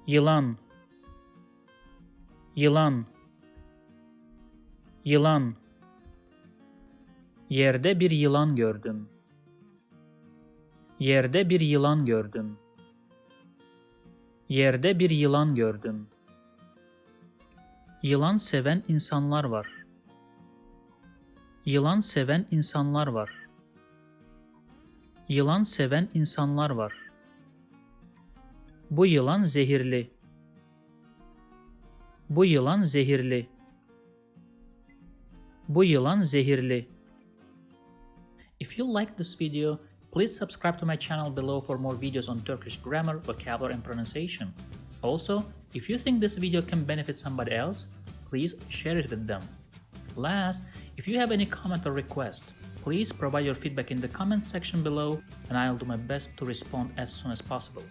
Yılan, yılan, yılan. Yerde bir yılan gördüm. Yerde bir yılan gördüm. Yerde bir yılan gördüm. Yılan seven insanlar var. Yılan seven insanlar var. Yılan seven insanlar var. Bu yılan zehirli. Bu yılan zehirli. Bu yılan zehirli. If you like this video, please subscribe to my channel below for more videos on Turkish grammar, vocabulary, and pronunciation. Also, if you think this video can benefit somebody else, please share it with them. Last, if you have any comment or request, please provide your feedback in the comment section below and I'll do my best to respond as soon as possible.